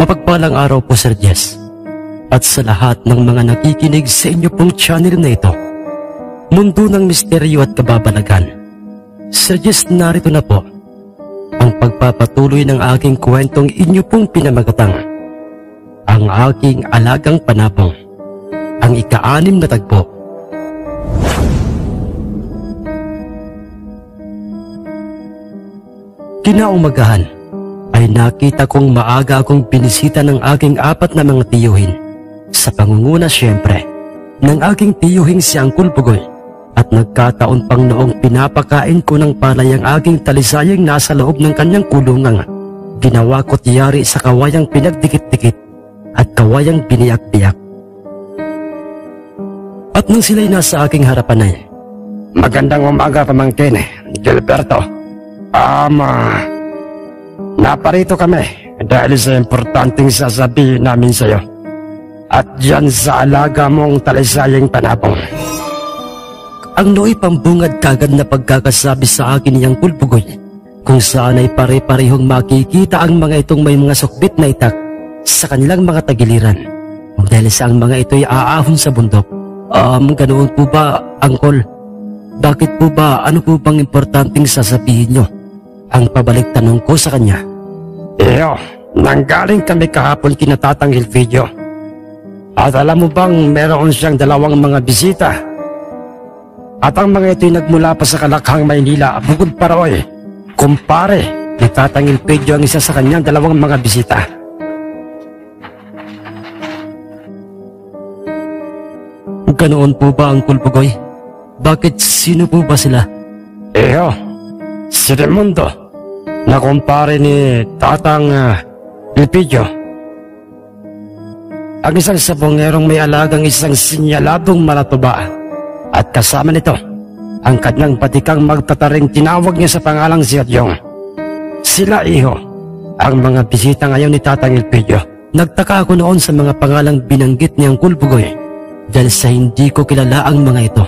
Mapagpalang araw po, Sir Jess, at sa lahat ng mga nakikinig sa inyo pong channel na ito, Mundo ng Misteryo at Kababalagan. Sir Jess, narito na po ang pagpapatuloy ng aking kwentong inyo pong pinamagatang Ang Aking Alagang Panabong, ang ika-6 na tagpo. Kinaumagahan ay nakita kong maaga akong binisita ng aking 4 na mga tiyuhin, sa pangunguna siyempre ng aking tiyuhing si Angkol Bugoy, at nagkataon pang noong pinapakain ko ng palay ang aking talisayang nasa loob ng kanyang kulungang ginawa ko tiyari sa kawayang pinagdikit-dikit at kawayang biniyak-biyak. At nang sila'y nasa aking harapan ay, "Magandang umaga, Pamangkin Gilberto. Naparito kami dahil sa importanteng sasabihin namin sa iyo. At dyan sa alaga mong talisayang panabong." Ang nooy pambungad kagad na pagkakasabi sa akin niyang Pulpugoy, kung saan ay pare-parehong makikita ang mga itong may mga sukbit na itak sa kanilang mga tagiliran, dahil sa ang mga ito'y aahon sa bundok. Ganoon po ba, Angkol? Bakit po ba, ano po bang importanteng sasabihin nyo? Ang pabalik tanong ko sa kanya. Iyo, nanggaling kami kahapon kina Tatang Elpidio. At alam mo bang meron siyang 2 mga bisita? At ang mga ito'y nagmula pa sa Kalakhang, Maynila. Bukod pa ro'y, kumpare ni Tatang Elpidio ang isa sa kanyang 2 mga bisita. Ganoon po ba, Angkol Bugoy? Bakit, sino po ba sila? Iyo, si Raimundo, na kumpare ni Tatang Elpidio. Ang isang sabongerong may alagang isang sinyaladong malatuba. At kasama nito, ang kanyang patikang magtataring tinawag niya sa pangalang si Adyong. Sila, iho, ang mga bisita ngayon ni Tatang Elpidio. Nagtaka ako noon sa mga pangalang binanggit ni Angkol Bugoy, dahil sa hindi ko kilala ang mga ito.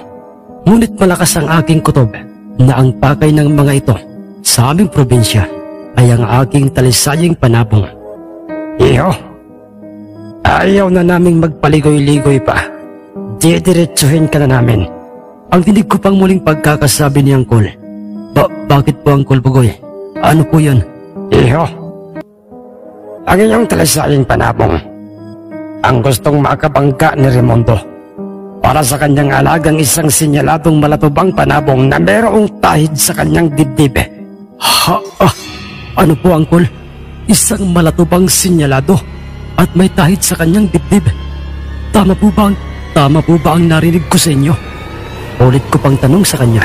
Ngunit malakas ang aking kutob na ang pakay ng mga ito sa aming probinsya ay ang aking talisayang panabong. Iho, ayaw na naming magpaligoy-ligoy pa. Didiretsuhin ka na namin. Ang dinig ko pang muling pagkakasabi ni Angkol. Bakit po, Angkol Bugoy? Ano po yan? Iho, ang iyong talisayang panabong ang gustong makabangga ni Raimundo para sa kanyang alagang isang sinyaladong malatubang panabong na merong tahid sa kanyang dibdib. Ano po, Angkol? Isang malatubang sinyalado at may tahid sa kanyang dibdib. Tama po ba ang narinig ko sa inyo? Ulit ko pang tanong sa kanya.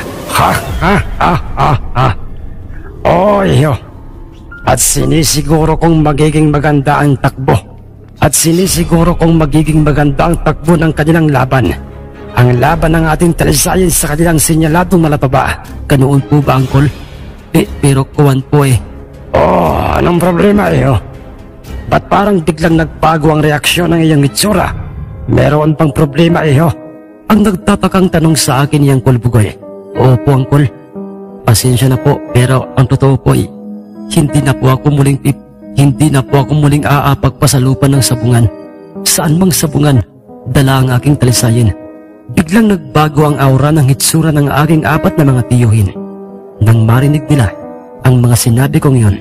Oo, iyo. At sinisiguro kong magiging maganda ang takbo. At sinisiguro kong magiging maganda ang takbo ng kanilang laban. Ang laban ng ating talisayin sa kanilang sinyaladong malatuba. Ganoon po ba, Angkol? Pero kuwan po eh. Anong problema, iyo? Ba't parang biglang nagbago ang reaksyon ng iyong itsura? Meron pang problema, iyo? Ang nagtatakang tanong sa akin ni Angkol Bugoy. Opo, Angkol. Pasensya na po, pero ang totoo po hindi na po ako muling aapagpasalupan ng sabungan. Saan mang sabungan, dala ang aking talisayin. Biglang nagbago ang aura ng hitsura ng aking 4 na mga tiyuhin. Nang marinig nila ang mga sinabi kong iyon,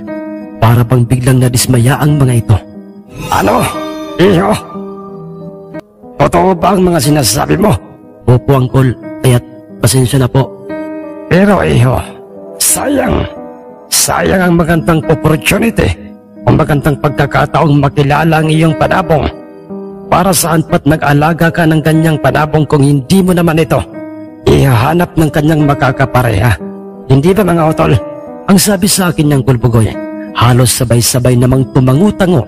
para bang biglang nadismaya ang mga ito. Ano? Iyo? Totoo ba ang mga sinasabi mo? Opo, Angkol, kaya't pasensya na po. Pero iyo, sayang ang magandang opportunity o magandang pagkakataong makilala ang iyong panabong. Para saan pat nag-alaga ka ng kanyang panabong kung hindi mo naman ito ihahanap ng kanyang makakapareha? Hindi ba, mga utol? Ang sabi sa akin ng Kulbugoy, halos sabay-sabay namang tumangutango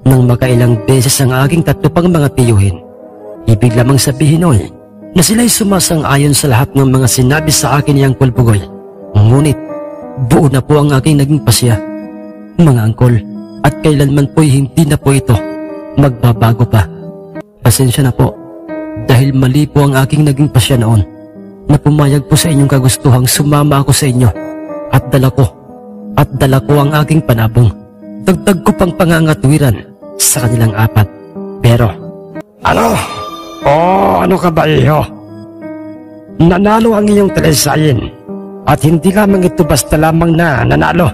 nang makailang beses ang aking 3 pang mga tiyuhin. Ibig lamang sabihin na sila'y sumasang-ayon sa lahat ng mga sinabi sa akin niyang Kulbugoy. Ngunit buo na po ang aking naging pasya. Mga angkol, at kailanman po'y hindi na po ito magbabago pa. Pasensya na po, dahil mali po ang aking naging pasya noon, na pumayag po sa inyong kagustuhang sumama ako sa inyo at dala ko ang aking panabong. Dagdag ko pang pangangatwiran sa kanilang apat. Pero, ano ka ba, iho? Nanalo ang iyong telesayin. At hindi lamang ito basta lamang na nanalo,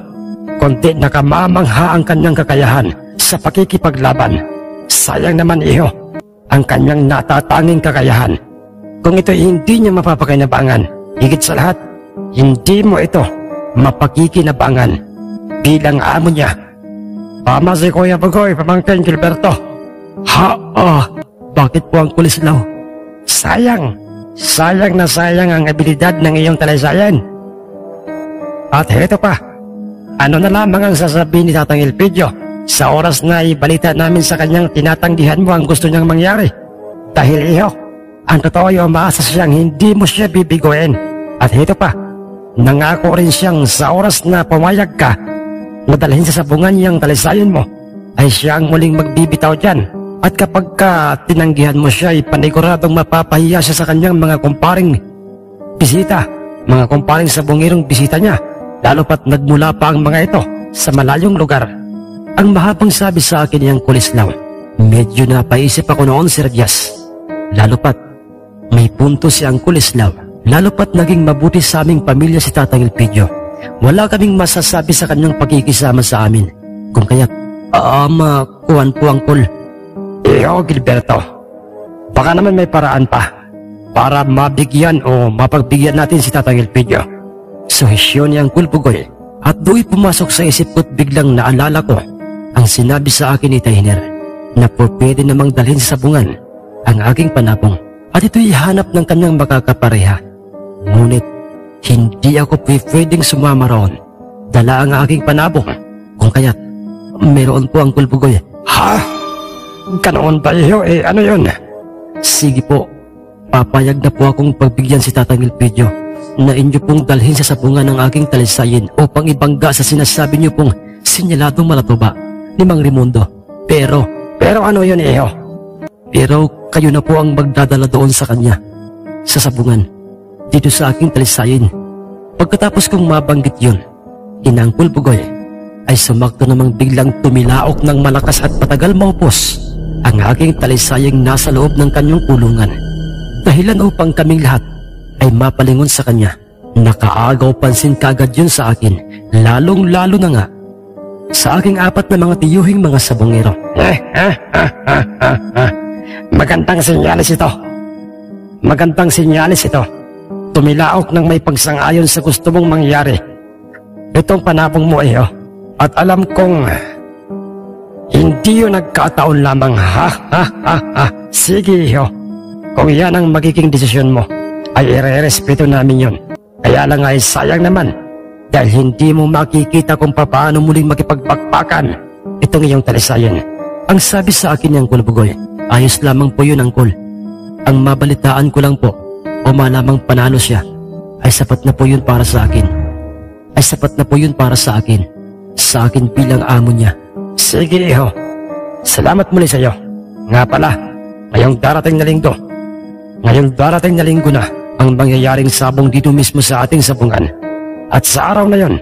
kundi nakamamangha ang kanyang kakayahan sa pakikipaglaban. Sayang naman, iho, ang kanyang natatanging kakayahan. Kung ito hindi niya mapapakinabangan, higit sa lahat, hindi mo ito mapakikinabangan bilang amo niya. Tama si Kuya Bugoy, Pamangkin Gilberto. Bakit po, Uncle Islaw? Sayang na sayang ang abilidad ng iyong talaysayan. At heto pa, ano na lamang ang sasabihin ni Tatang Elpidio sa oras na ibalita namin sa kanyang tinatanggihan mo ang gusto niyang mangyari? Dahil iho, ang totoo ay umaasa siyang hindi mo siya bibiguin. At heto pa, nangako rin siyang sa oras na pumayag ka na dalhin sa sabungan niyang talaysayan mo, ay siya ang muling magbibitaw dyan. At kapag ka tinanggihan mo siya, ay paniguradong mapapahiya siya sa kanyang mga kumparing bisita, mga kumparing sabungirong bisita niya, lalo pat nagmula pa ang mga ito sa malayong lugar. Ang mahabang sabi sa akin niyang Kulislaw, medyo napaisip ako noon, Sir Diaz. Lalo pat may punto si ang Kulislaw, lalo pat naging mabuti sa aming pamilya si Tatang Elpidio. Wala kaming masasabi sa kanyang pagkikisama sa amin. Kung kaya't, kuhan po, Uncle. Gilberto, baka naman may paraan pa para mabigyan o mapagbigyan natin si Tatang Elpidio. Suhisyon ni Uncle Bugoy, at do'y pumasok sa isip ko't biglang naalala ko ang sinabi sa akin ni Tahiner na pwede namang dalhin sa sabungan ang aking panabong at ito'y hanap ng kanyang makakapareha. Ngunit hindi ako pwedeng sumama roon. Dala ang aking panabong. Kung kaya't meron po, Uncle Bugoy. Ganoon ba iyo? Ano yun? Sige po, papayag na po akong pagbigyan si Tatang Elpidio na inyo pong dalhin sa sabungan ng aking talaysayin upang ibangga sa sinasabi niyo pong sinyaladong malatuba ni Mang Raimundo. Pero ano yun, iyo? Pero kayo na po ang magdadala doon sa kanya, sa sabungan, dito sa aking talaysayin. Pagkatapos kong mabanggit yun, Inangkol Bugoy, ay sumakto namang biglang tumilaok ng malakas at patagal maupos ang aking talaysayang nasa loob ng kanyang kulungan. Dahilan upang kaming lahat ay mapalingon sa kanya. Nakaagaw pansin kagad yun sa akin, lalong-lalo na nga sa aking apat na mga tiyuhing mga sabongero. Magandang sinyalis ito. Magandang sinyalis ito. Tumilaok ng may pagsang-ayon sa gusto mong mangyari. Itong panabong mo, iyo. At alam kong hindi yun nagkataon lamang. Sige, iyo. Kung yan ang magiging desisyon mo, ay irerespeto namin yun. Kaya lang ay sayang naman dahil hindi mo makikita kung paano muling makipagpakpakan itong iyong talisayan. Ang sabi sa akin niyang Bugoy, ayos lamang po yun, Angkol. Ang mabalitaan ko lang po, o malamang panalo siya, ay sapat na po yun para sa akin. Ay sapat na po yun para sa akin. Sa akin bilang amo niya. Sige, iho. Salamat muli sa iyo. Nga pala, ngayong darating na linggo na ang mangyayaring sabong dito mismo sa ating sabungan. At sa araw na yon,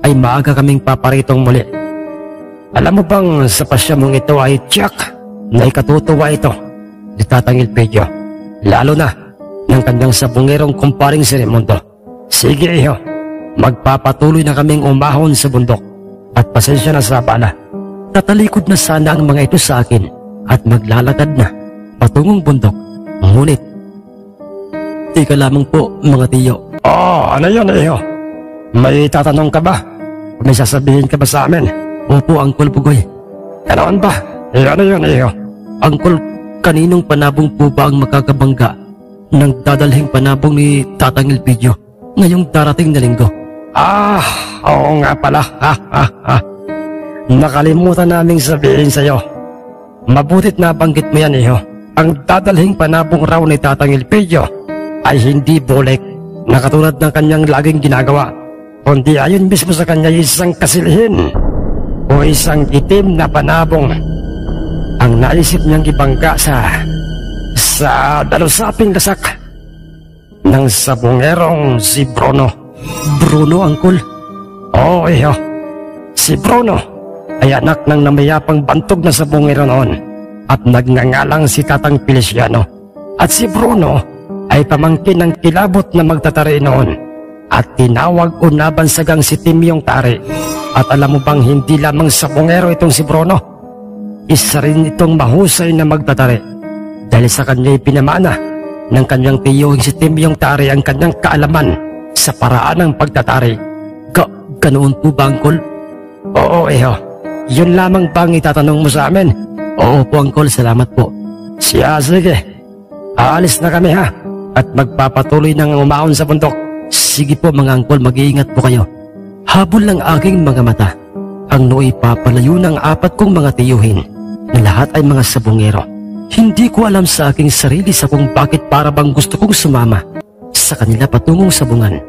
ay maaga kaming paparitong muli. Alam mo bang sa pasya mong ito ay tiyak na ikatutuwa ito ni Tatang Elpidio, lalo na ng kanyang sabungerong kumparing si Raimundo. Sige, iho. Magpapatuloy na kaming umahon sa bundok at pasensya na sa abala. Tatalikod na sana ang mga ito sa akin at maglalakad na patungong bundok. Ngunit, tika lamang po, mga tiyo. Ano yun, iyo? May tatanong ka ba? May sasabihin ka ba sa amin? Opo, Angkol Bugoy. Ganoon ba? Ano yun, iyo? Angkol, kaninong panabong po ba ang makakabangga ng dadalhing panabong ni Tatang Elpidio ngayong darating na linggo? Oo nga pala. Nakalimutan naming sabihin sa'yo. Mabutit na banggit mo yan, iyo. Ang dadalhing panabong raw ni Tatang Elpidio ay hindi bulik na katulad ng kanyang laging ginagawa, kundi ayon mismo sa kanya isang kasilhin o isang itim na panabong ang naisip niyang ibangga sa dalusaping lasak ng sabungerong si Bruno. Bruno, Angkol? Oo, iyo. Si Bruno ay anak ng namayapang bantog na sabongero noon at nagngangalang si Tatang Feliciano. At si Bruno ay pamangkin ng kilabot na magtatari noon at tinawag o nabansagang si Timyong Tari. At alam mo bang hindi lamang sabongero itong si Bruno? Isa rin itong mahusay na magtatari dahil sa kanya'y pinamana ng kanyang tiyuhing si Timyong Tari ang kanyang kaalaman sa paraan ng pagtatari. Ganoon po ba, Uncle? Oo, Iho. Yun lamang bang itatanong mo sa amin? Oo po, Uncle. Salamat po. Sige. Aalis na kami ha. At magpapatuloy ng umaon sa bundok. Sige po mga Uncle, mag-iingat po kayo. Habol ng aking mga mata, ang nooy papalayo ng 4 kong mga tiyuhin na lahat ay mga sabongero. Hindi ko alam sa aking sarili sa kung bakit para bang gusto kong sumama sa kanila patungong sabungan.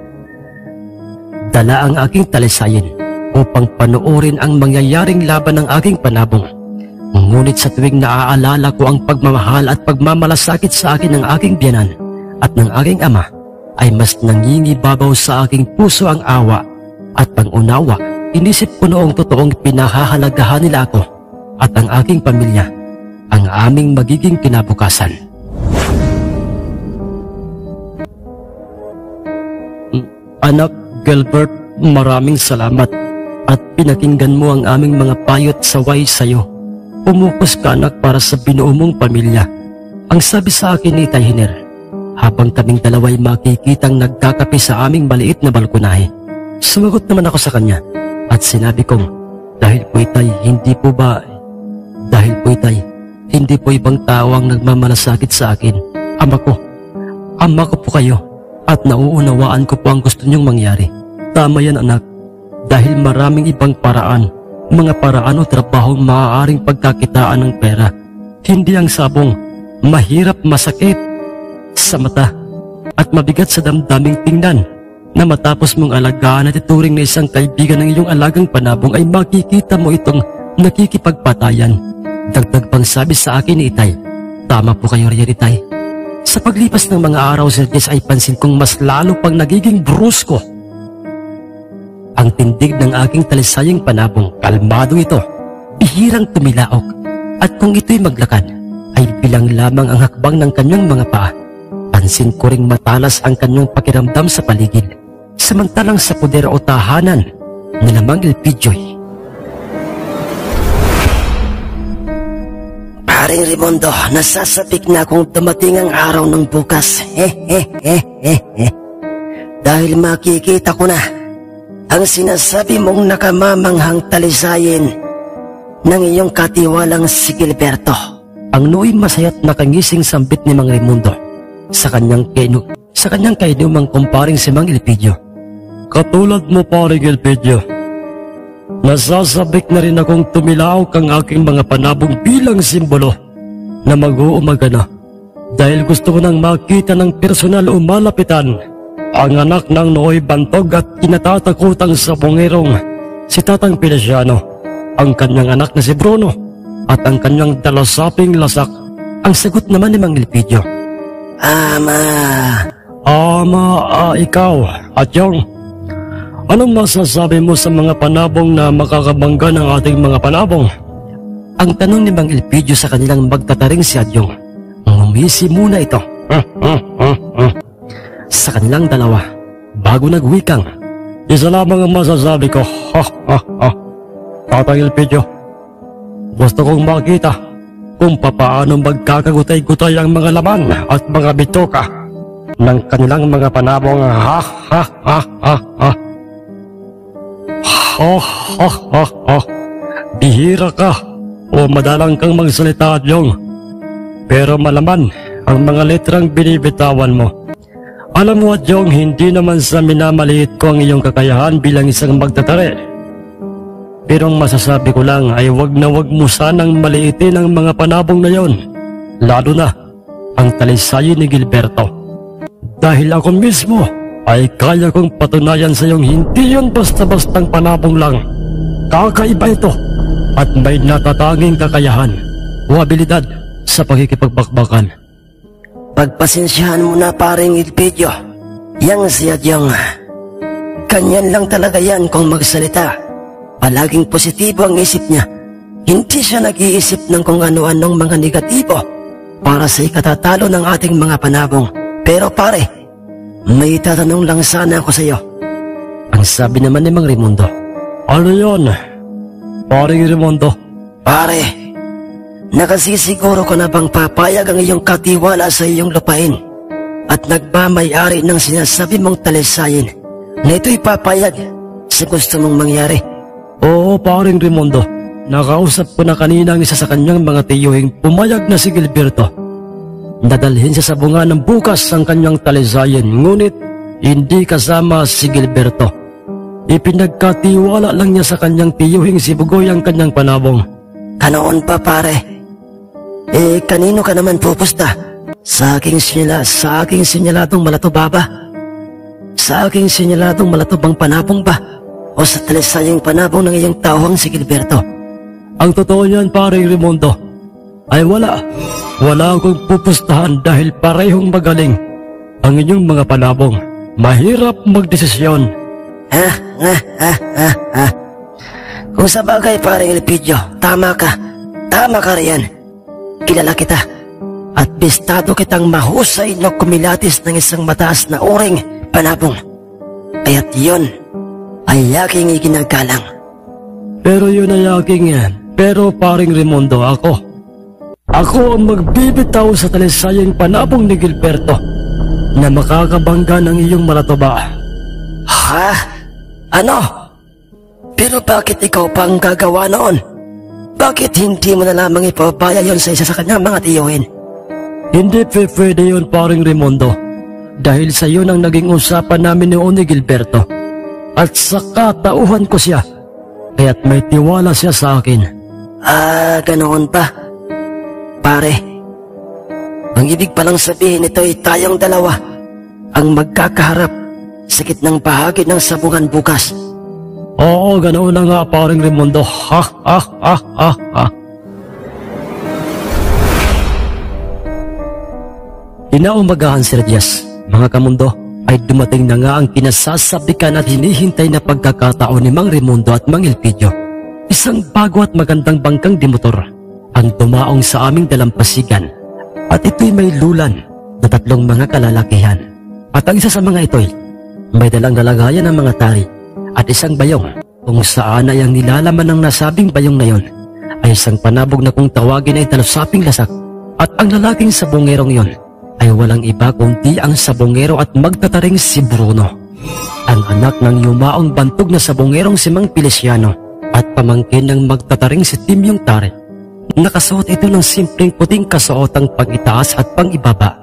Dala ang aking talisayin upang panoorin ang mangyayaring laban ng aking panabong. Ngunit sa tuwing naaalala ko ang pagmamahal at pagmamalasakit sa akin ng aking biyanan at ng aking ama, ay mas nangingibabaw sa aking puso ang awa at pangunawa. Inisip ko noong totoong pinahahalagahan nila ako at ang aking pamilya, ang aming magiging kinabukasan. Anak Gilbert, maraming salamat at pinakinggan mo ang aming mga payo't saway sa'yo. Pumukos ka, anak, para sa binuo mong pamilya. Ang sabi sa akin ni Tay Hiner, habang kaming dalawa'y makikitang nagkakape sa aming maliit na balkonahe. Sumagot naman ako sa kanya at sinabi kong, dahil po ibang tao ang nagmamalasakit sa akin. Ama ko po kayo at nauunawaan ko po ang gusto niyong mangyari. Tama yan, anak, dahil maraming ibang paraan, mga paraan o trabahong maaaring pagkakitaan ng pera. Hindi ang sabong, mahirap, masakit sa mata at mabigat sa damdaming tingnan na matapos mong alagaan at ituring na isang kaibigan ng iyong alagang panabong ay makikita mo itong nakikipagpatayan. Dagdag pang sabi sa akin ni Itay, tama po kayo riyan, Itay. Sa paglipas ng mga araw sa Diyos ay pansin kong mas lalo pang nagiging brusko ang tindig ng aking talisayang panabong. Kalmado ito, bihirang tumilaok, at kung ito'y maglakad ay bilang lamang ang hakbang ng kanyang mga paa. Pansin ko ring matalas ang kanyang pakiramdam sa paligid, samantalang sa poder o tahanan na namang Elpidio. Paring Raimundo, nasasabik na kung dumating ang araw ng bukas. Dahil makikita ko na ang sinasabi mong nakamamanghang talisayin ng iyong katiwalang si Gilberto. Ang nooy masaya't nakangising sambit ni Mang Raimundo sa kanyang kainumang kumparing si Mang Elpidio. Katulad mo, paring Elpidio, nasasabik na rin akong tumilaok ang aking mga panabong bilang simbolo na mag-uumaga na dahil gusto ko nang makita ng personal o malapitan ang anak ng nooy bantog at kinatatakutang sabongerong si Tatang Feliciano, ang kanyang anak na si Bruno at ang kanyang dalasaping lasak. Ang sagot naman ni Mang Elpidio, ikaw at yung anong masasabi mo sa mga panabong na makakabangga ng ating mga panabong? Ang tanong ni Mang Elpidio sa kanilang magtataring si Adyong. Ngumisi muna ito sa kanilang dalawa bago nagwikang, isa lamang ang masasabi ko. Tatang Elpidio, gusto kong makita kung papaano magkakagutay-gutay ang mga laman at mga bitoka ng kanilang mga panabong. Bihira ka o madalang kang magsalita, Adyong, pero malaman ang mga letrang binibitawan mo. Alam mo, Adyong, hindi naman sa minamaliit ko ang iyong kakayahan bilang isang magtatari. Pero ang masasabi ko lang ay wag na wag mo sanang maliitin ang mga panabong na yon, lalo na ang talisayin ni Gilberto. Dahil ako mismo ay kaya kong patunayan sa iyong hindi yun basta-bastang panabong lang. Kakaiba ito at may natatanging kakayahan o abilidad sa pagkikipagbakbakan. Pagpasensyahan mo na, paring Elpidio. Yang si Adyong, kanyan lang talaga yan kung magsalita. Palaging positibo ang isip niya. Hindi siya nag-iisip ng kung ano-anong mga negatibo para sa ikatatalo ng ating mga panabong. Pero pare, may tatanong lang sana ako sa iyo. Ang sabi naman ni Mang Raimundo. Ano yun? Paring Raimundo. Pare, nakasisiguro ko na bang papayag ang iyong katiwala sa iyong lupain at nagmamayari ng sinasabi mong talisayin na ito'y papayag sa gusto mong mangyari? Oo, paring Raimundo. Nakausap ko na kanina ang isa sa kanyang mga tiyuhing pumayag na si Gilberto. Dadalhin siya sa bunga ng bukas ang kanyang talisayin, ngunit hindi kasama si Gilberto. Ipinagkatiwala lang niya sa kanyang tiyuhing si Bugoy ang kanyang panabong. Kanoon pa pare? Kanino ka naman pupusta? Sa aking sinyaladong malatuba ba? Sa aking sinyaladong malatubang panabong ba? O sa talisayang panabong ng iyong tauhang si Gilberto? Ang totoo niyan, paring Raimundo, ay wala. Wala akong pupustahan dahil parehong magaling ang inyong mga panabong. Mahirap magdesisyon. Kung sa bagay, paring Elpidio, tama ka. Tama ka riyan. Kilala kita. At bistado kitang mahusay na kumilatis ng isang mataas na uring panabong. Kaya't yun ay aking iginagalang. Pero yun ay aking yan. Pero paring Raimundo, ako ang magbibitaw sa talisayang panabong ni Gilberto na makakabangga ng iyong malatuba. Ha? Ano? Pero bakit ikaw pa ang gagawa noon? Bakit hindi mo na lamang ipapaya yon sa isa sa kanyang mga tiyuhin? Hindi pwede yun, paring Raimundo. Dahil sa yun ang naging usapan namin noon ni Gilberto. At sa katauhan ko siya, kaya't may tiwala siya sa akin. Ganoon pa. Pare, ang ibig palang sabihin nito ay tayong dalawa ang magkakaharap sa gitnang bahagi ng sabungan bukas. Oo, ganoon na nga, paring Raimundo. Inaumagahan, Sir Diaz, mga kamundo, ay dumating na nga ang kinasasabikan at hinihintay na pagkakataon ni Mang Raimundo at Mang Elpidio. Isang bago at magandang bangkang dimotor ang dumaong sa aming dalampasigan at ito'y may lulan na 3 mga kalalakihan. At ang isa sa mga ito'y may dalang lalagayan ng mga tari at isang bayong kung saan ay ang nilalaman ng nasabing bayong na yon ay isang panabog na kung tawagin ay talusaping lasak. At ang lalaking sabongerong yon ay walang iba kundi ang sabongero at magtataring si Bruno, ang anak ng yumaong bantog na sabongerong si Mang Feliciano at pamangkin ng magtataring si Timyong Tare. Nakasuot ito ng simpleng puting kasuotang pang-itaas at pang-ibaba,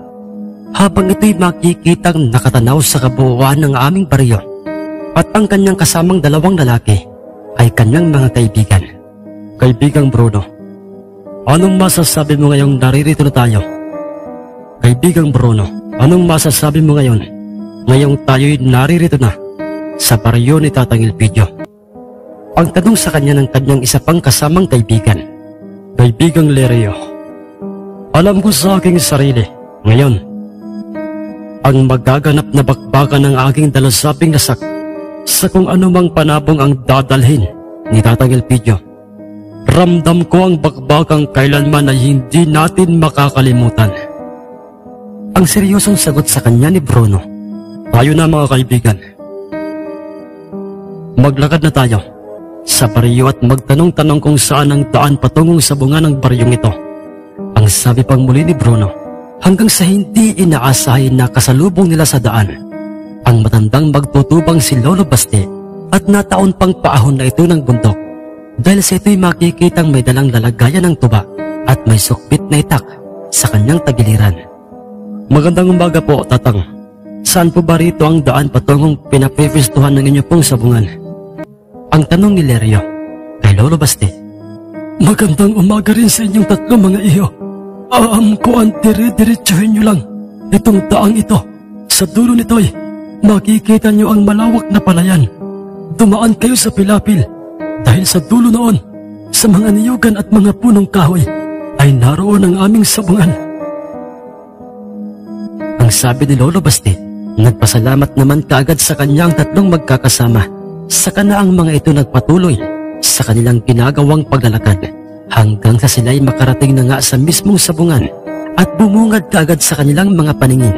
habang ito'y makikitang nakatanaw sa kabuuan ng aming baryo. At ang kanyang kasamang 2 lalaki ay kanyang mga kaibigan. Kaibigang Bruno, anong masasabi mo ngayong naririto na tayo? Kaibigang Bruno, anong masasabi mo ngayon ngayong tayo'y naririto na sa baryo ni Tatang Elpidio? Ang tanong sa kanya ng kanyang isa pang kasamang kaibigan. Kaibigang Lerio, alam ko sa aking sarili ngayon ang magaganap na bakbakan ng aking dalasaping lasak sa kung anumang panabong ang dadalhin ni Tatang Elpidio. Ramdam ko ang bakbakang kailanman ay hindi natin makakalimutan. Ang seryosong sagot sa kanya ni Bruno. Tayo na, mga kaibigan. Maglakad na tayo sa baryo at magtanong-tanong kung saan ang daan patungong sa bunga ng baryong ito. Ang sabi pang muli ni Bruno, hanggang sa hindi inaasahin na kasalubong nila sa daan ang matandang magtutubang si Lolo Baste at nataon pang paahon na ito ng bundok. Dahil sa ito'y makikitang may dalang lalagayan ng tuba at may sukbit na itak sa kanyang tagiliran. Magandang umaga po, Tatang. Saan po ba rito ang daan patungong pinapipistuhan ng inyo pong sabungan? Ang tanong ni Lerio kay Lolo Baste. Magandang umaga rin sa inyong 3 mga iyo. Kung dire-diretsuhin nyo lang itong daang ito. Sa dulo nito'y makikita nyo ang malawak na palayan. Dumaan kayo sa Pilapil dahil sa dulo noon, sa mga niyugan at mga punong kahoy ay naroon ang aming sabungan. Ang sabi ni Lolo Baste, nagpasalamat naman kaagad sa kanyang 3 magkakasama. Saka na ang mga ito nagpatuloy sa kanilang ginagawang paglalakad hanggang sa sila'y makarating na nga sa mismong sabungan at bumungad kaagad sa kanilang mga paningin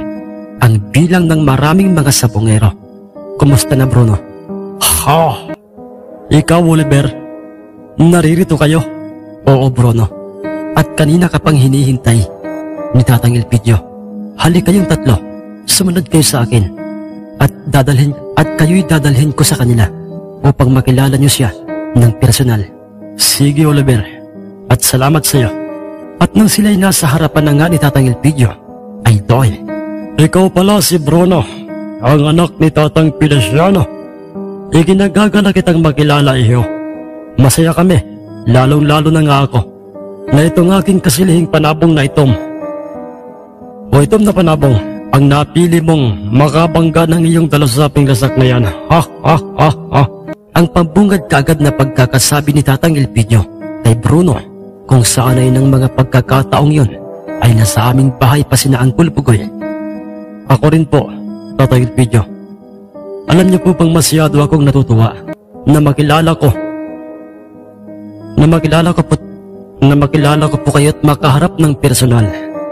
ang bilang ng maraming mga sabungero. Kumusta na, Bruno? Ha? Ikaw, Oliver? Naririto kayo? Oo, Bruno. At kanina ka pang hinihintay ni Tatang Elpidio. Halik kayong tatlo. Sumunod kayo sa akin. At kayo'y dadalhin ko sa kanila upang makilala niyo siya ng personal. Sige, Oliver. At salamat sa iyo. At nang sila'y nasa harapan na nga ni Tatang Elpidio, ay Doyle. Ikaw pala si Bruno, ang anak ni Tatang Feliciano. Iginagagala kitang makilala, iho. Masaya kami, lalong-lalo na nga ako, na itong aking kasilihing panabong na itom. O itom na panabong, ang napili mong makabangga ng iyong dalasaping lasak na yan. Ha, ha, ha, ha. Ang pambungad kaagad na pagkakasabi ni Tatang Elpidio kay Bruno kung saan ay ng mga pagkakataong yun ay nasa aming bahay pa sina Uncle Bugoy. Ako rin po, Tatang Elpidio. Alam niyo po bang masyado akong natutuwa na makilala ko po kayo at makaharap ng personal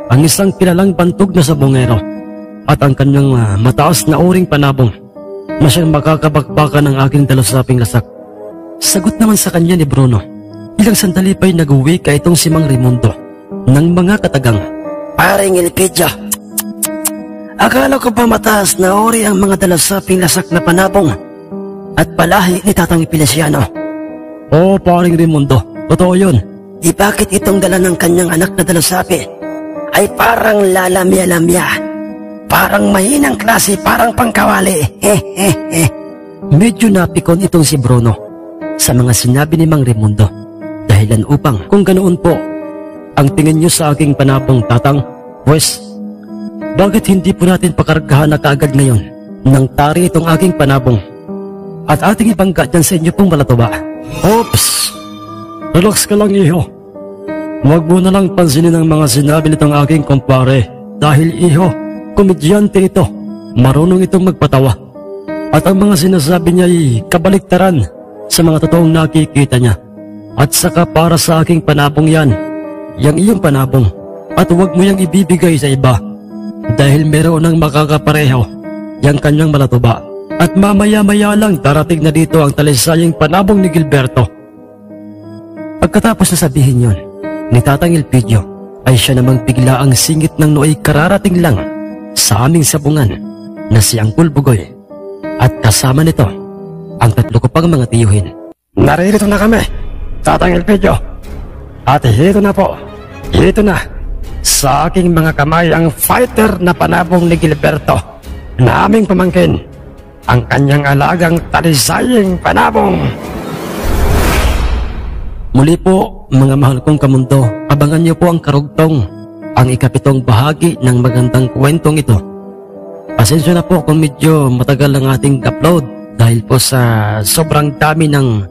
ang isang kilalang bantog na sabongero at ang kanyang mataas na uring panabong na siyang makakabakbakan ng aking dalasaping lasak. Sagot naman sa kanya ni Bruno, ilang sandali pa'y nag-uwi ka itong si Mang Raimundo ng mga katagang. Paring Elpidio, akala ko ba mataas na uri ang mga dalasaping lasak na panabong at palahi ni Tatang Feliciano? Oo, Paring Raimundo, totoo yun. Di bakit itong dala ng kanyang anak na dalasapi ay parang lalamya-lamya, parang mahinang klase, parang pangkawali. Medyo napikon itong si Bruno sa mga sinabi ni Mang Raimundo, dahilan upang kung ganoon po ang tingin niyo sa aking panabong, Tatang, pues, bakit hindi po natin pakargahan na kaagad ngayon ng tari itong aking panabong at ating ibangga dyan sa inyo pong malatuba? Oops! Relax ka lang, iho. Huwag mo na lang pansinin ang mga sinabi nitong aking kumpare dahil, iho, komedyante ito. Marunong itong magpatawa. At ang mga sinasabi niya ay kabaliktaran sa mga totoong nakikita niya. At saka para sa aking panabong yan, yang iyong panabong, at huwag mo yang ibibigay sa iba dahil meron ng makakapareho yang kanyang malatuba. At mamaya-maya lang darating na dito ang talisayang panabong ni Gilberto. Pagkatapos na sabihin yon ni Tatang Elpidio, ay siya namang bigla ang singit ng nooy kararating lang sa aming sabungan na si Uncle Bugoy. At kasama nito ang tatlo ko pang mga tiyuhin. Naririto na kami, Tatang Elpidio. At hito na po, hito na sa aking mga kamay ang fighter na panabong ni Gilberto na aming pamangkin, ang kanyang alagang talisayang panabong. Muli po, mga mahal kong kamundo, abangan niyo po ang karugtong, ang ikapitong bahagi ng magandang kwentong ito. Pasensya na po kung medyo matagal ang ating upload dahil po sa sobrang dami ng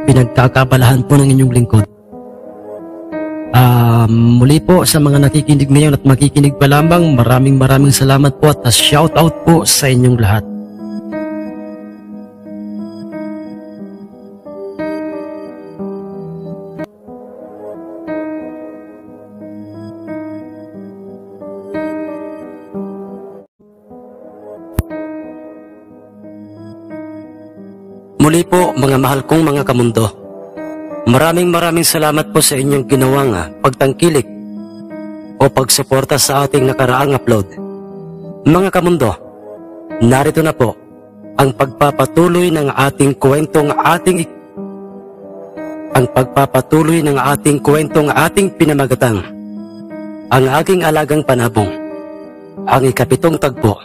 pinagkakabalahan po ng inyong lingkod. Muli po sa mga nakikinig ngayon at makikinig pa lamang, maraming salamat po at shout out po sa inyong lahat. Muli po mga mahal kong mga kamundo, maraming salamat po sa inyong ginawang pagtangkilik o pagsuporta sa ating nakaraang upload. Mga kamundo, narito na po ang pagpapatuloy ng ating kwentong ating pinamagatang ang aking alagang panabong, ang ikapitong tagpo.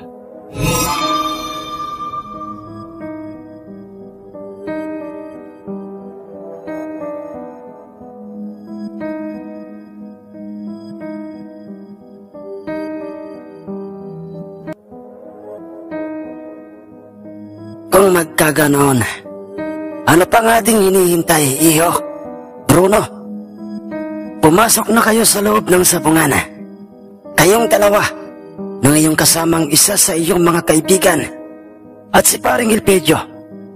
Kung magkaganon, ano pa nga ding hinihintay, iho? Bruno, pumasok na kayo sa loob ng sabungan. Kayong dalawa, ng iyong kasamang isa sa iyong mga kaibigan, at si Paring Elpidio,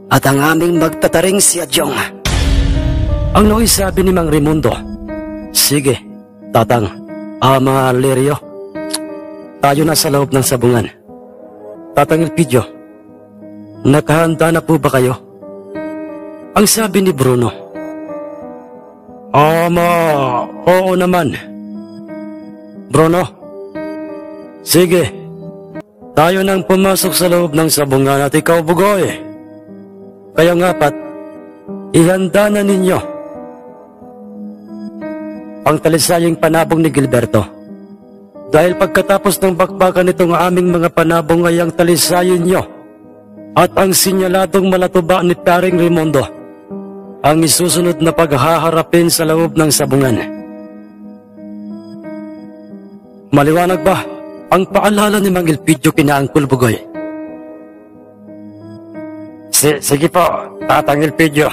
at ang aming magtataring si Adjong. Ang nooy sabi ni Mang Raimundo, "Sige, Tatang, Ama Lirio, tayo na sa loob ng sabungan." Tatang Elpidio, nakahanda na po ba kayo? Ang sabi ni Bruno, "Ama, oo naman." Bruno, "Sige, tayo nang pumasok sa loob ng sabungan at ikaw, Bugoy. Kaya nga pat, ihanda na ninyo ang talisayang panabong ni Gilberto. Dahil pagkatapos ng bakbakan nitong aming mga panabong ay ang talisayin nyo at ang sinyaladong malatuba ni Paring Raimundo ang isusunod na paghaharapin sa loob ng sabungan." Maliwanag ba ang paalala ni Mang Elpidio kina Uncle Bugoy? Sige po, Tatang Elpidio.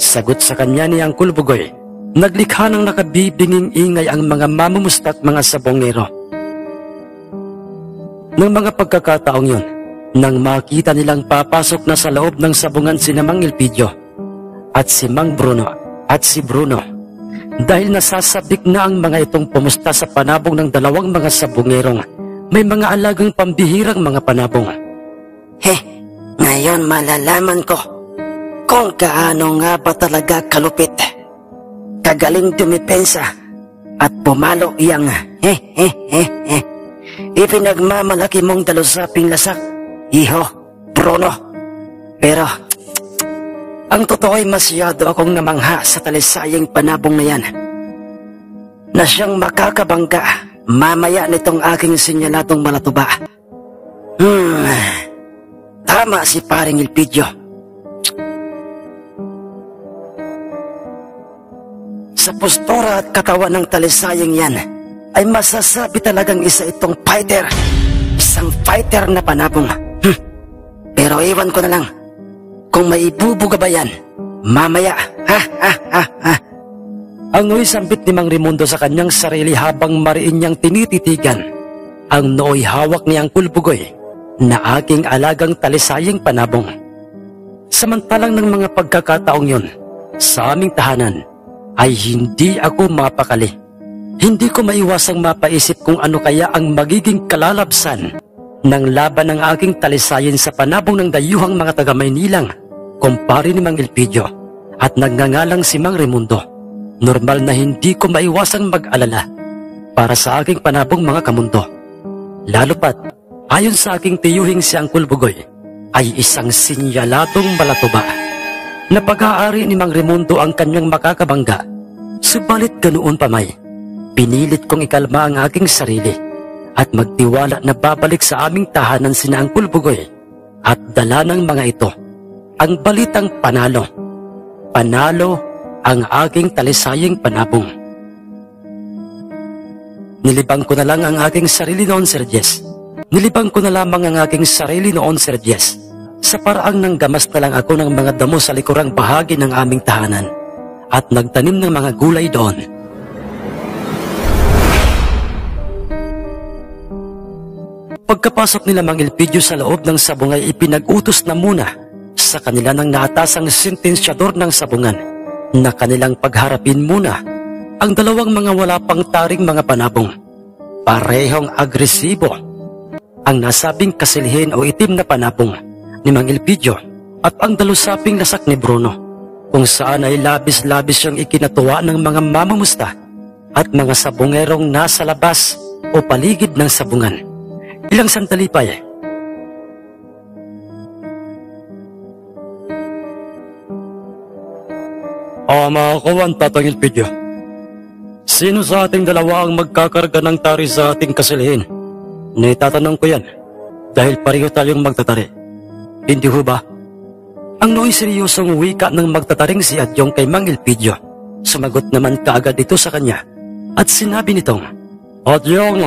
Sagot sa kanya ni Uncle Bugoy. Naglikha ng nakabibinging ingay ang mga mamumusta at mga sabongero. Nang mga pagkakataong yun, nang makita nilang papasok na sa loob ng sabungan si Mang Elpidio at si Mang Bruno at si Bruno, dahil nasasabik na ang mga itong pumusta sa panabong ng dalawang mga sabongerong may mga alagang pambihirang mga panabong. Ngayon malalaman ko kung kaano nga ba talaga kalupit, kagaling dumipensa at pumalo iyang ipinagmamalaki mong dalusaping lasak, Iho, Bruno. Pero ang totoo ay masyado akong namangha sa talisayang panabong na yan, na siyang makakabangga mamaya nitong aking sinyaladong malatuba. Tama si Paring Elpidio. Sa postura at katawan ng talisayang yan, ay masasabi talagang isa itong fighter. Isang fighter na panabong. Pero iwan ko na lang kung may ibubuga ba yan mamaya. Ang nooy sambit ni Mang Raimundo sa kanyang sarili habang mariin niyang tinititigan ang nooy hawak ni Uncle Bugoy na aking alagang talisayang panabong. Samantalang ng mga pagkakataong yun, sa aming tahanan ay hindi ako mapakali. Hindi ko maiwasang mapaisip kung ano kaya ang magiging kalalabsan ng laban ng aking talisayin sa panabong ng dayuhang mga taga-Maynilang, kumpare ni Mang Elpidio at nagngangalang si Mang Raimundo. Normal na hindi ko maiwasang mag-alala para sa aking panabong mga kamundo. Lalo pat, ayon sa aking tiyuhing si Uncle Bugoy, ay isang sinyaladong malatuba na pag-aari ni Mang Raimundo ang kanyang makakabangga. Subalit ganoon pa may, pinilit kong ikalma ang aking sarili at magtiwala na babalik sa aming tahanan sina Uncle Bugoy at dala ng mga ito ang balitang panalo. Panalo ang aking talisayang panabong. Nilibang ko na lang ang aking sarili noon, Sir Jess. Nilibang ko na lamang ang aking sarili noon, Sir Jess, sa paraang nanggamas na lang ako ng mga damo sa likurang bahagi ng aming tahanan at nagtanim ng mga gulay doon. Pagkapasok nila Mang Elpidio sa loob ng sabong ay ipinag-utos na muna sa kanila ng naatasang sentensyador ng sabungan na kanilang pagharapin muna ang dalawang mga wala pang taring mga panabong. Parehong agresibo ang nasabing kasilhin o itim na panabong ni Mang Elpidio at ang dalusaping lasak ni Bruno, kung saan ay labis-labis siyang ikinatuwa ng mga mamumusta at mga sabongerong nasa labas o paligid ng sabungan. Ilang sandali pa Ama ko ang Tatang Elpidio. Sino sa ating dalawa ang magkakarga ng tari sa ating kasilhin? Naitatanong ko yan dahil pareho tayong magtatari. Hindi ho ba? Ang nooy seryosong wika ng magtataring si Adyong kay Mang Elpidio. Sumagot naman kaagad ito sa kanya at sinabi nitong, "Adyong,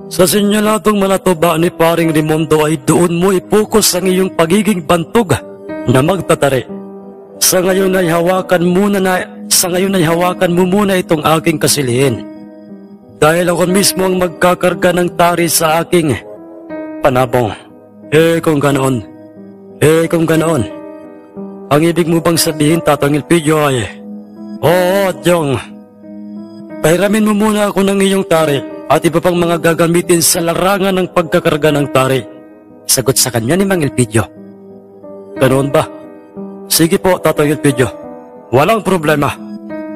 sa sinyaladong malatuba ni Paring Raimundo ay doon mo ipokus ang iyong pagiging bantog na magtatari. Sa ngayon ay hawakan mo muna itong aking kasilhin. Dahil ako mismo ang magkakarga ng tari sa aking panabong. Kung ganoon, Ang ibig mo bang sabihin, Tatang Elpidio, ay, oo, Adyong. Pahiramin mo muna ako ng iyong tari at iba pang mga gagamitin sa larangan ng pagkakarga ng tari. Sagot sa kanya ni Mang Elpidio. Ganoon ba? Sige po, Tatang Elpidio. Walang problema.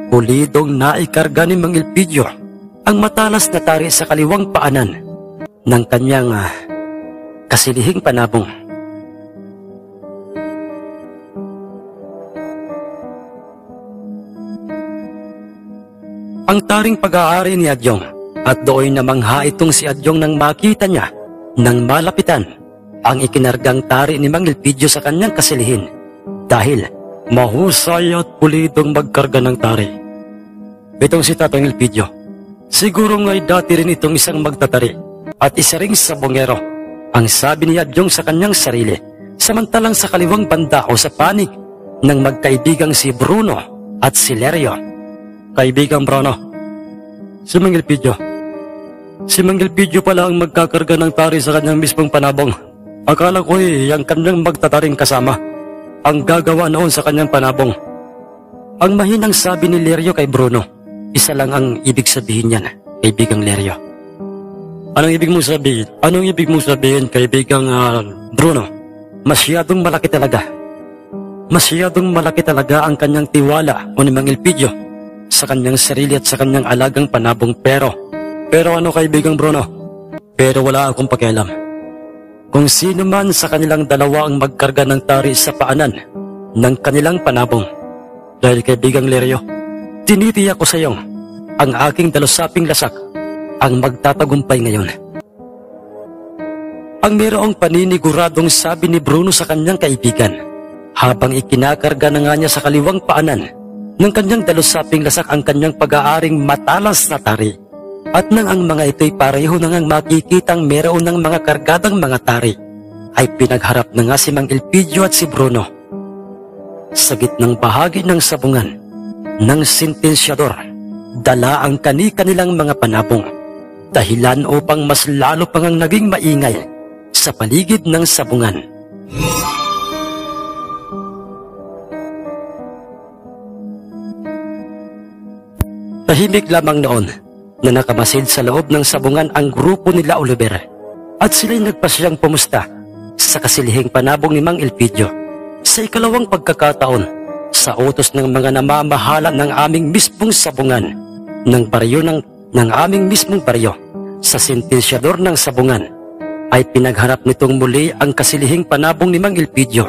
Pulidong naikarga ni Mang Elpidio ang matalas na tari sa kaliwang paanan ng kanyang kasilihing panabong. Ang taring pag-aari ni Adyong at doon namangha itong si Adyong nang makita niya nang malapitan ang ikinargang tari ni Mang Elpidio sa kanyang kasilihin dahil mahusay at pulidong magkarga ng tari. Itong si Tatang Elpidio, siguro nga'y dati rin itong isang magtatari at isa ring sabongero, ang sabi ni Adyong sa kanyang sarili, samantalang sa kaliwang banda o sa panig ng magkaibigang si Bruno at si Lerio. Kaibigang Bruno, si Mang Elpidio. Si Mang Elpidio pala ang magkakarga ng tari sa kanyang mismong panabong. Akala ko ang kanyang magtataring kasama ang gagawa noon sa kanyang panabong. Ang mahinang sabi ni Lerio kay Bruno, isa lang ang ibig sabihin niyan, kaibigang Lerio. Anong ibig mo sabihin? Anong ibig mo sabihin, kaibigang Bruno? Masyadong malaki talaga. Masyadong malaki talaga ang kanyang tiwala o ni Mang Elpidio sa kanyang sarili at sa kanyang alagang panabong. Pero ano, kaibigang Bruno? Pero wala akong pakialam. Kung sino man sa kanilang dalawa ang magkarga ng tari sa paanan ng kanilang panabong. Dahil kaibigang Lerio, tinitiyak ko sa iyong ang aking dalusaping lasak ang magtatagumpay ngayon. Ang mayroong paniniguradong sabi ni Bruno sa kanyang kaibigan habang ikinakarga na nga niya sa kaliwang paanan ng kanyang dalusaping lasak ang kanyang pag-aaring matalas na tari. At nang ang mga ito'y pareho nang ang makikitang meron ng mga kargadang mga tari, ay pinagharap na nga si Mang Elpidio at si Bruno. Sa gitnang bahagi ng sabungan ng sentensyador, dala ang kani-kanilang mga panabong, dahilan upang mas lalo pang ang naging maingay sa paligid ng sabungan. Tahimik lamang noon na nakamasid sa loob ng sabungan ang grupo nila Oliver at sila'y nagpasyang pumusta sa kasilihing panabong ni Mang Elpidio sa ikalawang pagkakataon sa utos ng mga namamahala ng aming mismong sabungan ng baryo ng aming mismong baryo sa sentensyador ng sabungan ay pinagharap nitong muli ang kasilihing panabong ni Mang Elpidio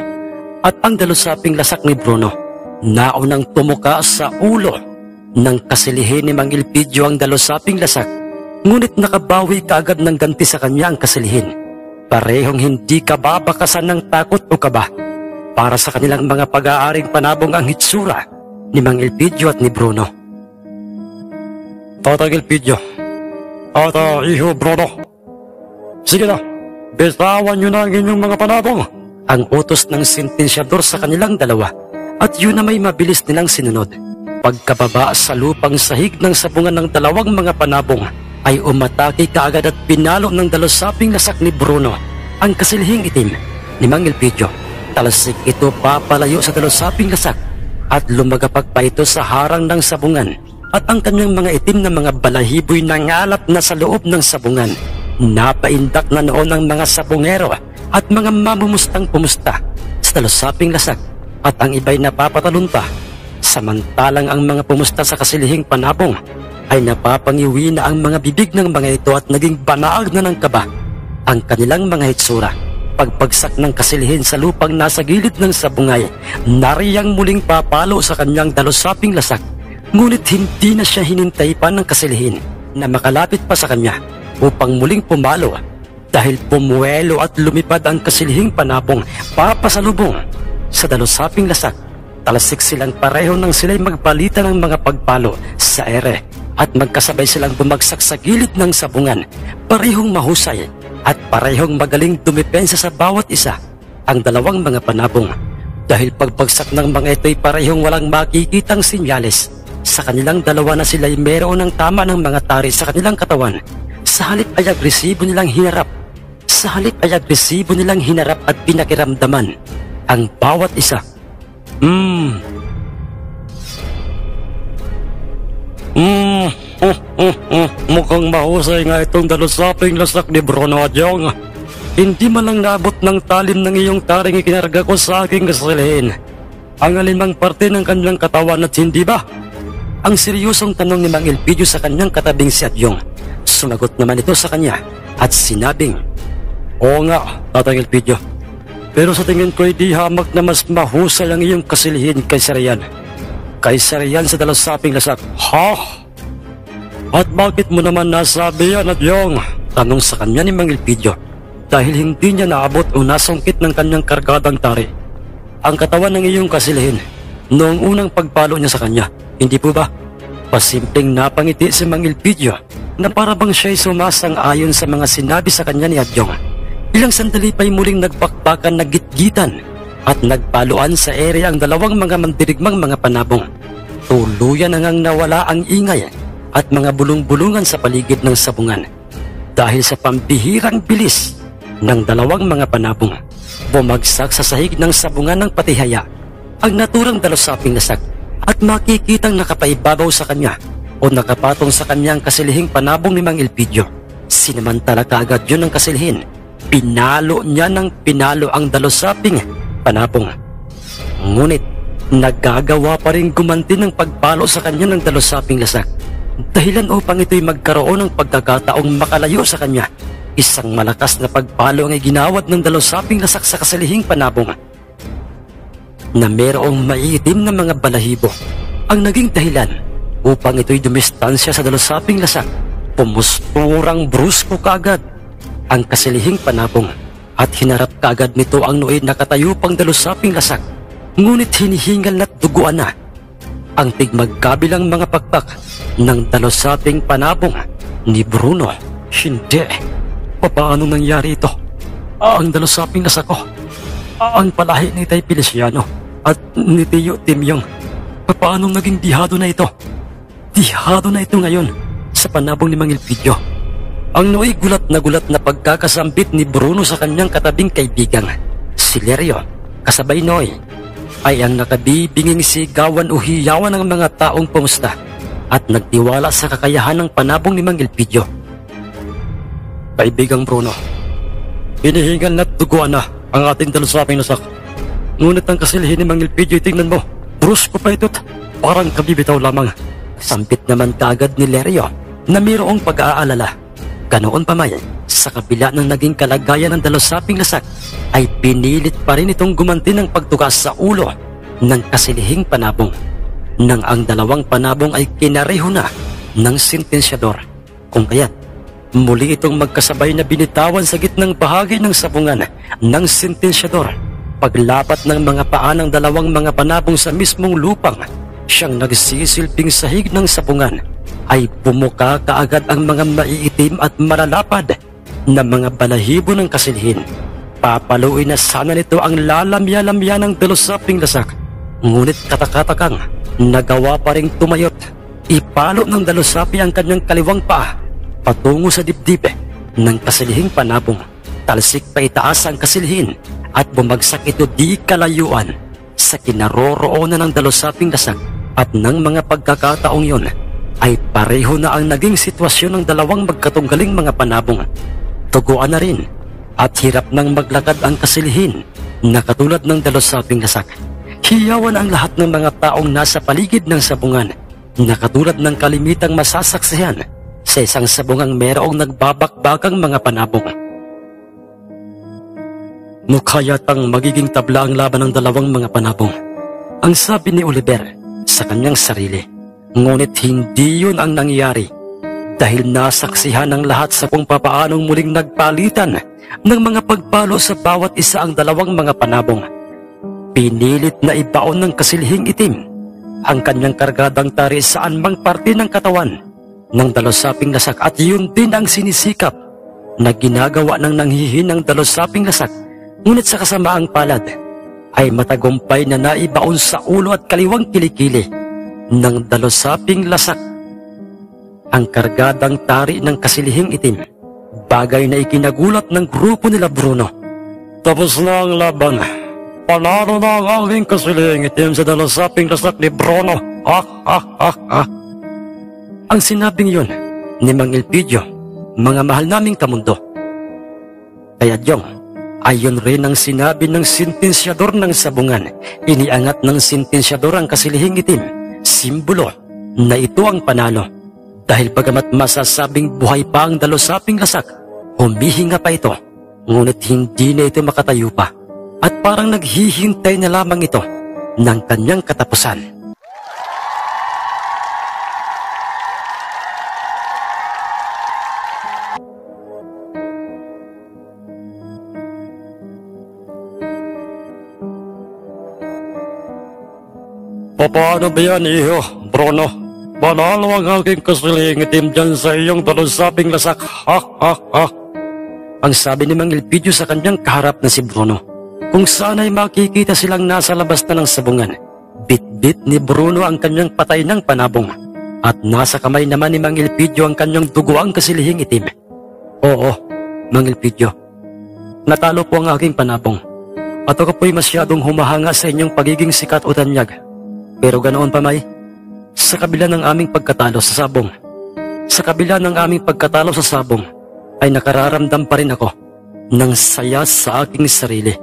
at ang dalusaping lasak ni Bruno. Naunang tumuka sa ulo ng kasilihin ni Mang Elpidio ang dalusaping lasak, ngunit nakabawi kaagad ng ganti sa kanya ang kasilihin. Parehong hindi kababakasan ng takot o kaba para sa kanilang mga pag-aaring panabong ang hitsura ni Mang Elpidio at ni Bruno. Tatang Elpidio at iho Bruno, sige na, bitawan nyo na ang inyong mga panabong, ang utos ng sentensyador sa kanilang dalawa, at yun na may mabilis nilang sinunod. Pagkababa sa lupang sahig ng sabungan ng dalawang mga panabong ay umatake kaagad at pinalo ng dalusaping lasak ni Bruno ang kasilihing itim ni Mang Elpidio. Talasik ito papalayo sa dalusaping lasak at lumagapak pa ito sa harang ng sabungan at ang kanyang mga itim na mga balahiboy nangalat na sa loob ng sabungan. Napaindak na noon ang mga sabungero at mga mamumustang pumusta sa dalusaping lasak at ang iba'y napapatalon pa. Samantalang ang mga pumusta sa kasilihing panabong ay napapangiwi na ang mga bibig ng mga ito at naging banaag na ng kaba ang kanilang mga hitsura. Pagpagsak ng kasilihin sa lupang nasa gilid ng sabungay, nariyang muling papalo sa kanyang dalusaping lasak. Ngunit hindi na siya hinintay pa ng kasilihin na makalapit pa sa kanya upang muling pumalo dahil pumuelo at lumipad ang kasilihing panabong papasalubong sa dalusaping lasak. Talasik silang pareho nang sila'y magpalitan ng mga pagpalo sa ere at magkasabay silang bumagsak sa gilid ng sabungan. Parehong mahusay at parehong magaling dumepensa sa bawat isa ang dalawang mga panabong dahil pagbagsak ng mga ito'y parehong walang makikitang sinyales sa kanilang dalawa na sila'y meron ng tama ng mga tari sa kanilang katawan. Sa halip ay agresibo nilang hinarap at pinakiramdaman ang bawat isa Mukhang mahusay nga itong dalusaping lasak ni Bruno Adyong. Hindi man lang naabot ng talim ng iyong taring ikinarga ko sa aking kasalihin ang alinmang parte ng kanyang katawan at hindi ba? Ang seryosong tanong ni Mang Elpidio sa kanyang katabing si Adyong. Sumagot naman ito sa kanya at sinabing, "Oo nga, Tatang Elpidio. Pero sa tingin ko di hamak na mas mahusay ang iyong kasilihin kaysa riyan. Kaysa riyan sa dalusaping lasak." "Ha? At bakit mo naman nasabi yan, Adyong?" tanong sa kanya ni Mang Elpidio. Dahil hindi niya naabot o nasungkit ng kanyang kargadang tari ang katawan ng iyong kasilihin noong unang pagpalo niya sa kanya. Hindi po ba? Pasimpleng napangiti si Mang Elpidio na parabang siya'y sumasang-ayon sa mga sinabi sa kanya ni Adyong. Ilang sandali pa'y muling nagpakpakan, naggitgitan at nagpaluan sa ere ang dalawang mga mandirigmang mga panabong. Tuluyan nang nawala ang ingay at mga bulong-bulungan sa paligid ng sabungan. Dahil sa pambihirang bilis ng dalawang mga panabong, bumagsak sa sahig ng sabungan ng patihaya ang naturang dalusaping lasak at makikitang nakapaibabaw sa kanya o nakapatong sa kanyang kasilihing panabong ni Mang Elpidio. Sinamantala kaagad yun ng kasilihin. Pinalo niya ng pinalo ang dalusaping panabong. Ngunit nagagawa pa rin gumanti ng pagpalo sa kanya ng dalusaping lasak, dahilan upang ito'y magkaroon ng pagkakataong makalayo sa kanya. Isang malakas na pagpalo ang ginawad ng dalusaping lasak sa kasalihing panabong na mayroong maiitim na mga balahibo ang naging dahilan upang ito'y dumistansya sa dalusaping lasak. Pumusturang brusko kaagad ang kasalihing panabong at hinarap kaagad nito ang nooy nakatayo pang dalusaping lasak. Ngunit hinihingal na't duguan na ang tigmagkabilang mga pakpak ng dalusaping panabong ni Bruno. Hindi. Paano nangyari ito? Ang dalusaping lasak ko, ang palahi ni Tay Feliciano at ni Tiyo Timyong, paano naging dihado na ito? Dihado na ito ngayon sa panabong ni Mang Elpidio. Ang nooy gulat na pagkakasambit ni Bruno sa kanyang katabing kaibigang si Lerio, kasabay noy ay ang nakabibinging sigawan o hiyawan ng mga taong pumusta at nagtiwala sa kakayahan ng panabong ni Mang Elpidio. "Kaibigang Bruno, hinihingal na't duguan na ang ating dalusaping lasak. Ngunit ang kasilihin ni Mang Elpidio, tingnan mo, brusko pa ito't parang kabibitaw lamang." Sampit naman kaagad ni Lerio na mayroong pag-aalala. Ganoon pa man, sa kabila ng naging kalagayan ng dalusaping lasak, ay pinilit pa rin itong gumanti ng pagtukas sa ulo ng kasilihing panabong, nang ang dalawang panabong ay kinareho na ng sentensyador. Kung kaya't muli itong magkasabay na binitawan sa gitnang bahagi ng sabungan ng sentensyador. Paglapat ng mga paa ng dalawang mga panabong sa mismong lupang siyang nagsisilbing sahig ng sabungan, ay bumuka kaagad ang mga maiitim at malalapad na mga balahibo ng kasilihin. Papaluin na sana nito ang lalamya-lamya ng dalusaping lasak. Ngunit katakatakang nagawa pa ring tumayot. Ipalo ng dalusapi ang kanyang kaliwang paa patungo sa dibdib ng kasilihing panabong. Talsik pa itaas ang kasilihin at bumagsak ito di kalayuan sa kinaroroonan ng dalusaping lasak. At ng mga pagkakataong yon ay pareho na ang naging sitwasyon ng dalawang magkatunggaling mga panabong. Tuguan na rin at hirap nang maglakad ang kasilihin na katulad ng dalusaping lasak. Hiyawan ang lahat ng mga taong nasa paligid ng sabungan na katulad ng kalimitang masasaksihan sa isang sabungang mayroong nagbabakbakang mga panabong. Mukha yatang magiging tabla ang laban ng dalawang mga panabong, ang sabi ni Oliver sa kanyang sarili. Ngunit hindi yun ang nangyari dahil nasaksihan ng lahat sa kung papaanong muling nagpalitan ng mga pagpalo sa bawat isa ang dalawang mga panabong. Pinilit na ibaon ng kasilihing itim ang kanyang kargadang tari saan mang parte ng katawan ng dalusaping lasak, at yun din ang sinisikap na ginagawa ng nanghihinang dalusaping lasak. Ngunit sa kasamaang palad ay matagumpay na naibaon sa ulo at kaliwang kilikili ng dalusaping lasak ang kargadang tari ng kasilihing itim, bagay na ikinagulat ng grupo nila Bruno. Tapos na ang laban. panalo na ang aking kasilihing itim sa dalasaping lasak ni Bruno. Ang sinabing yun ni Mang Elpidio, mga mahal naming kamundo. Kaya Jong, ayon rin ang sinabi ng sentensyador ng sabungan. Iniangat ng sentensyador ang kasilihing itim, simbolo na ito ang panalo. Dahil bagamat masasabing buhay pa ang dalusaping lasak, humihinga pa ito, ngunit hindi na ito makatayo pa. At parang naghihintay na lamang ito ng kanyang katapusan. Paano ba yan, iho, Bruno? Panalo ang aking kasilihing itim dyan sa iyong dalusaping lasak. Ang sabi ni Mang Elpidio sa kanyang kaharap na si Bruno. Kung saan ay makikita silang nasa labas na ng sabungan. Bit-bit ni Bruno ang kanyang patay ng panabong. At nasa kamay naman ni Mang Elpidio ang kanyang duguang kasilihing itim. Oo, Mang Elpidio. Natalo po ang aking panabong. At ako po'y masyadong humahanga sa inyong pagiging sikat o tanyag. Pero ganoon pa may, sa kabila ng aming pagkatalo sa sabong, ay nakararamdam pa rin ako ng saya sa aking sarili.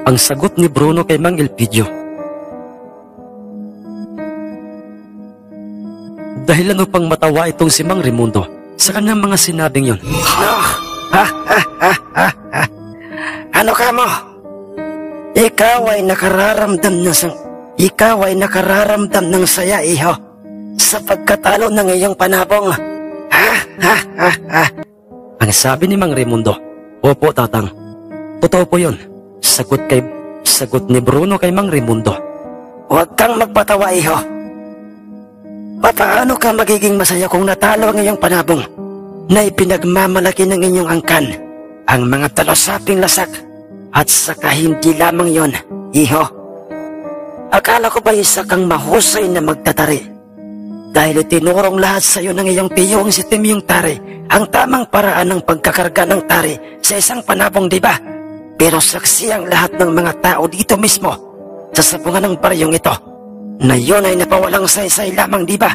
Ang sagot ni Bruno kay Mang Elpidio. Dahilan upang matawa itong si Mang Raimundo sa kanyang mga sinabing yon. Ano ka mo? Ikaw ay nakararamdam ng saya, iho, sa pagkatalo ng iyong panabong. Ang sabi ni Mang Raimundo. Opo, tatang. Totoo po yun. Sagot ni Bruno kay Mang Raimundo. Huwag kang magpatawa, iho. Paano ka magiging masaya kung natalo ang iyong panabong na ipinagmamalaki ng inyong angkan ang mga dalusaping lasak? At saka hindi lamang yon, iho. Akala ko ba isa kang mahusay na magtatari? Dahil itinurong lahat sa iyo ng iyong tiyong si Timyong Tari ang tamang paraan ng pagkakarga ng tari sa isang panabong, di ba? Pero saksi ang lahat ng mga tao dito mismo sa sabungan ng baryong ito na yun ay napawalang saysay lamang, di ba?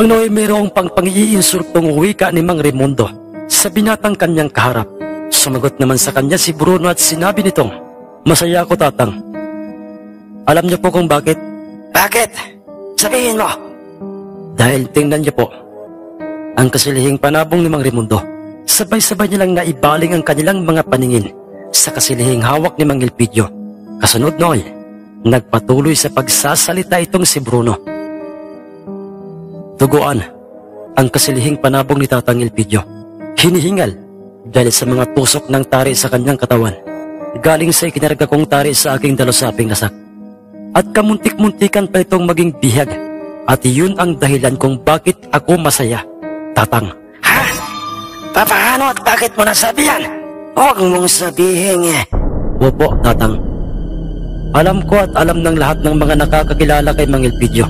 Ano ay mayroong pang-iinsultong wika ni Mang Raimundo sa binatang kanyang kaharap. Sumagot naman sa kanya si Bruno at sinabi nitong, masaya ako, tatang. Alam niyo po kung bakit? Bakit? Sabihin mo. Dahil tingnan niyo po, ang kasilihing panabong ni Mang Raimundo, sabay-sabay nilang naibaling ang kanilang mga paningin sa kasilihing hawak ni Mang Elpidio. Kasunod noy, nagpatuloy sa pagsasalita itong si Bruno. Duguan ang kasilihing panabong ni Tatang Elpidio. Hinihingal dahil sa mga tusok ng tari sa kanyang katawan, galing sa ikinarga kong tari sa aking dalusaping lasak. At kamuntik-muntikan pa itong maging bihag. At yun ang dahilan kung bakit ako masaya, tatang. Ha? Paano at bakit mo nasabi yan? Huwag mong sabihin eh. Opo, tatang. Alam ko at alam ng lahat ng mga nakakakilala kay Mang Elpidio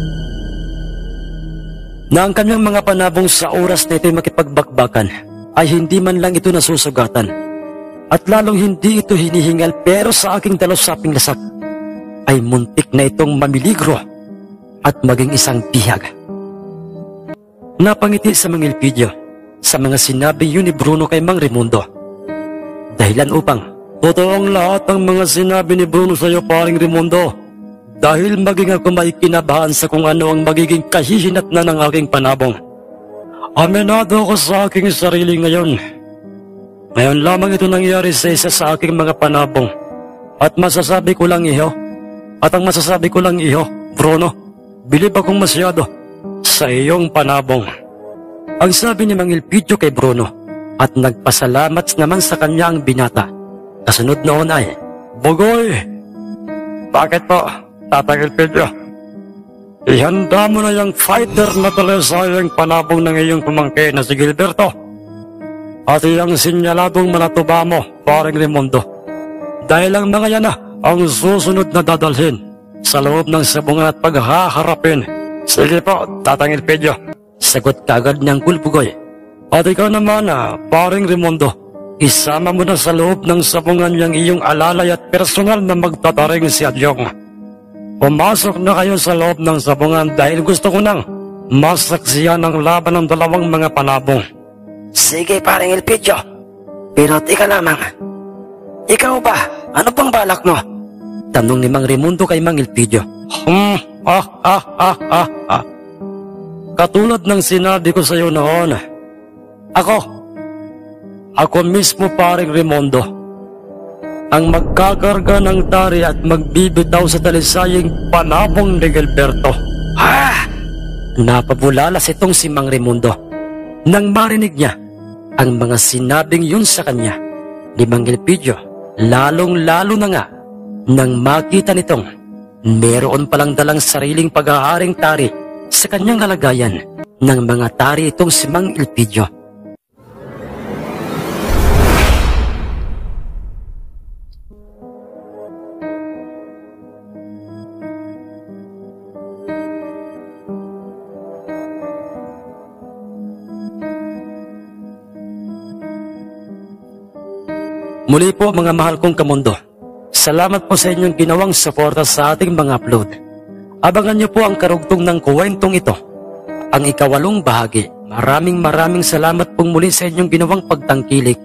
na ang kanyang mga panabong sa oras na ito'y makipagbakbakan ay hindi man lang ito nasusugatan. At lalong hindi ito hinihingal, pero sa aking dalusaping lasak ay muntik na itong mamiligro at maging isang bihag. Napangiti sa Mang Elpidio sa mga sinabi yun ni Bruno kay Mang Raimundo. Dahilan upang totoong lahat ang mga sinabi ni Bruno sa iyo, paring Raimundo. Dahil maging ako may kinabahan sa kung ano ang magiging kahihinatnan ng aking panabong. Aminado ako sa aking sarili ngayon. Ngayon lamang ito nangyari sa isa sa aking mga panabong. At masasabi ko lang, iho, Bruno, bilib akong masyado sa iyong panabong. Ang sabi ni Mang Elpidio kay Bruno, at nagpasalamat naman sa kanya ang binata. Kasunod noon ay, Bugoy! Bakit po, Tatang Elpidio? Ihanda mo na yung fighter na talasayang panabong ng iyong pamangkin na si Gilberto. At iyang sinyaladong manatuba mo, paring Raimundo. Dahil ang mga yan ang susunod na dadalhin sa loob ng sabungan at paghaharapin. Sige po, Tatang Elpidio. Sagot kagad ng Kulbugoy. At ikaw naman, paring Raimundo, isama mo na sa loob ng sabungan yung iyong alalay at personal na magtataring si Adyong. Pumasok na kayo sa loob ng sabungan dahil gusto ko nang masaksiyan ang laban ng dalawang mga panabong. Sige, paring Elpidio. Pero tika lamang. Ikaw ba? Ano pang balak mo? Tanong ni Mang Raimundo kay Mang Elpidio. Katulad ng sinabi ko sa iyo noon, ako mismo paring Raimundo, ang magkakarga ng tari at magbibitaw sa dalisaying panabong ni Gilberto. Napabulalas itong si Mang Raimundo nang marinig niya ang mga sinabing yun sa kanya ni Mang Elpidio, lalong-lalo na nga nang makita nitong meron palang dalang sariling paghaharing tari sa kanyang lalagayan ng mga tari itong si Mang Elpidio. Muli po mga mahal kong kamundo, salamat po sa inyong ginawang suporta sa ating mga upload. Abangan niyo po ang karugtong ng kwentong ito, ang ika-8 bahagi. Maraming salamat pong muli sa inyong ginawang pagtangkilik,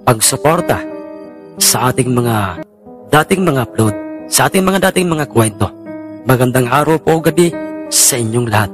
pagsuporta sa ating mga dating mga upload, sa ating mga dating mga kwento. Magandang araw po o gabi sa inyong lahat.